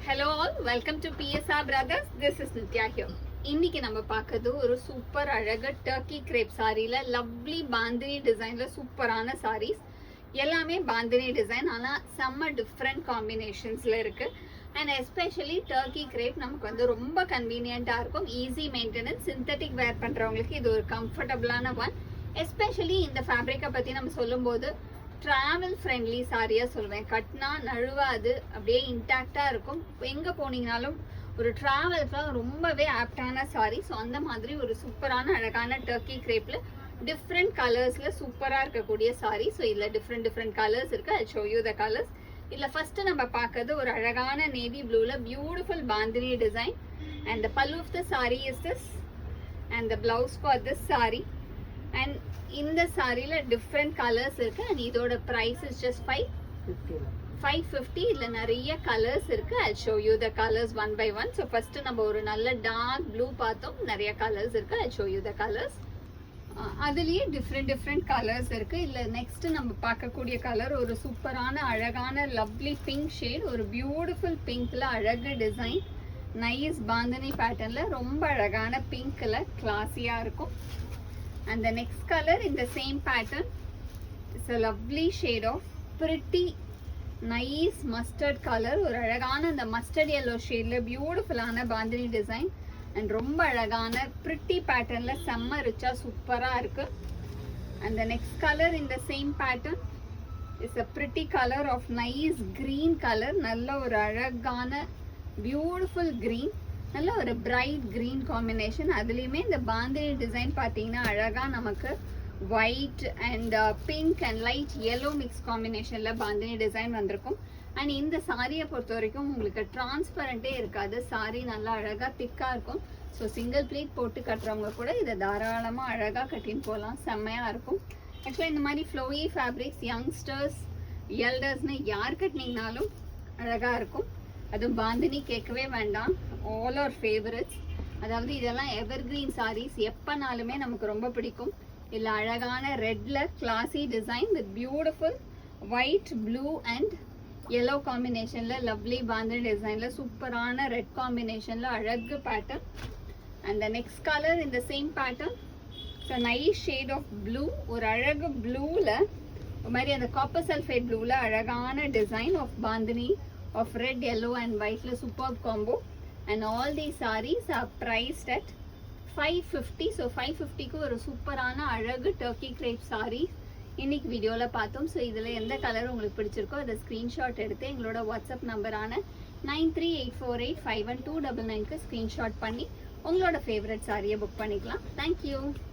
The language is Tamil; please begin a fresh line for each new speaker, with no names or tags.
Hello all, welcome to PSR Brothers. This is Nitya here. இன்னைக்கு நம்ம பார்க்கிறது ஒரு சூப்பர் அழகா டர்க்கி கிரேப் சாரியில லவ்லி பாந்தினி டிசைன்ல சூப்பரான சாரீஸ். எல்லாமே பாந்தினி டிசைன், ஆனா செம்ம டிஃப்ரெண்ட் காம்பினேஷன்ஸ்ல இருக்கு. அண்ட் எஸ்பெஷலி டர்க்கி கிரேப் நமக்கு வந்து ரொம்ப கன்வீனியன்ட்டா இருக்கும். ஈஸி மெயின்டெனன்ஸ், சிந்தட்டிக் வேர் பண்றவங்களுக்கு இது ஒரு கம்ஃபர்டபுளான ஒன். எஸ்பெஷலி இந்த ஃபேப்ரிக்கை பத்தி நம்ம சொல்லும்போது ட்ராவல் ஃப்ரெண்ட்லி சாரியாக சொல்வேன். கட்டினா நழுவாது, அப்படியே இன்டாக்டாக இருக்கும். எங்கே போனீங்கனாலும் ஒரு ட்ராவல்ஸ்லாம் ரொம்பவே ஆப்டான சாரி. ஸோ அந்த மாதிரி ஒரு சூப்பரான அழகான டர்க்கி கிரேப்பில் டிஃப்ரெண்ட் கலர்ஸில் சூப்பராக இருக்கக்கூடிய சாரி. ஸோ இதில் டிஃப்ரெண்ட் கலர்ஸ் இருக்குது. I show you the colours. இதில் ஃபஸ்ட்டு நம்ம பார்க்கறது ஒரு அழகான நேவி ப்ளூவில் beautiful bandhani design. And the pallu of the sari is this and the blouse for this sari. And இந்த சாரியில டிஃப்ரெண்ட் கலர்ஸ் இருக்கு. அண்ட் இதோட பிரைஸ் இஸ் ஜஸ்ட் 550. இதுல நிறைய கலர்ஸ் இருக்கு. I'll show you the colors one by one. So first நம்ம ஒரு நல்ல டார்க் ப்ளூ பார்த்தோம். நிறைய கலர்ஸ் இருக்கு. I'll show you the colors. அதுலயே டிஃப்ரெண்ட் கலர்ஸ் இருக்கு. இல்ல நெக்ஸ்ட் நம்ம பார்க்கக்கூடிய கலர் ஒரு சூப்பரான அழகான லவ்லி பிங்க் ஷேட். ஒரு பியூட்டிஃபுல் பிங்க்ல அழகு டிசைன், நைஸ் பாந்தினி பேட்டர்ன்ல ரொம்ப அழகான பிங்க்ல கிளாஸியா இருக்கும். And the next color in the same pattern is a lovely shade of pretty nice mustard color. ஒரு அழகான அந்த mustard yellow shadeல பியூட்டிஃபுல்லான பாந்தினி டிசைன் அண்ட் ரொம்ப அழகான pretty patternல செம்ம ரிச்சா சூப்பரா இருக்கு. And the next color in the same pattern is a pretty color of nice green color. நல்ல ஒரு அழகான பியூட்டிஃபுல் green, நல்ல ஒரு பிரைட் கிரீன் காம்பினேஷன். அதுலேயுமே இந்த பாந்தினி டிசைன் பார்த்தீங்கன்னா அழகாக நமக்கு white and pink and light yellow mix காம்பினேஷனில் பாந்தினி டிசைன் வந்திருக்கும். அண்ட் இந்த சாரியை பொறுத்த வரைக்கும் உங்களுக்கு டிரான்ஸ்பரண்ட்டே இருக்காது. சாரி நல்லா அழகாக திக்காக இருக்கும். ஸோ சிங்கிள் ப்ளீட் போட்டு கட்டுறவங்க கூட இதை தாராளமாக அழகாக கட்டின்னு போகலாம். செம்மையாக இருக்கும். ஆக்சுவலாக இந்த மாதிரி ஃப்ளோயி ஃபேப்ரிக்ஸ் யங்ஸ்டர்ஸ் எல்டர்ஸ்னு யார் கட்டினீங்கனாலும் அழகாக இருக்கும். அதுவும் பாந்தினி கேட்கவே வேண்டாம், ஆல் ஆர் ஃபேவரட்ஸ். அதாவது இதெல்லாம் எவர் கிரீன் சாரீஸ், எப்போனாலுமே நமக்கு ரொம்ப பிடிக்கும். இல்லை அழகான ரெட்ல classy design with beautiful white blue and yellow காம்பினேஷன்ல லவ்லி பாந்தினி டிசைன்ல சூப்பரான ரெட் காம்பினேஷன்ல அழகு pattern. And the next colour இந்த same pattern so nice shade of blue. ஒரு அழகு ப்ளூவில் ஒரு மாதிரி அந்த காப்பர் சல்ஃபேட் ப்ளூவில் அழகான design of bandhani of red, yellow and white la superb combo. And all these sarees are priced at 550. So 550 க்கு ஒரு சூப்பரான அழகு டர்க்கி கிரேப் சாரி இன்னைக்கு வீடியோல பார்த்தோம். ஸோ இதில் எந்த கலர் உங்களுக்கு பிடிச்சிருக்கோ அதை ஸ்க்ரீன்ஷாட் எடுத்து எங்களோட வாட்ஸ்அப் நம்பரான 9384851299க்கு ஸ்க்ரீன்ஷாட் பண்ணி உங்களோட ஃபேவரட் சாரியை புக் பண்ணிக்கலாம். தேங்க்யூ.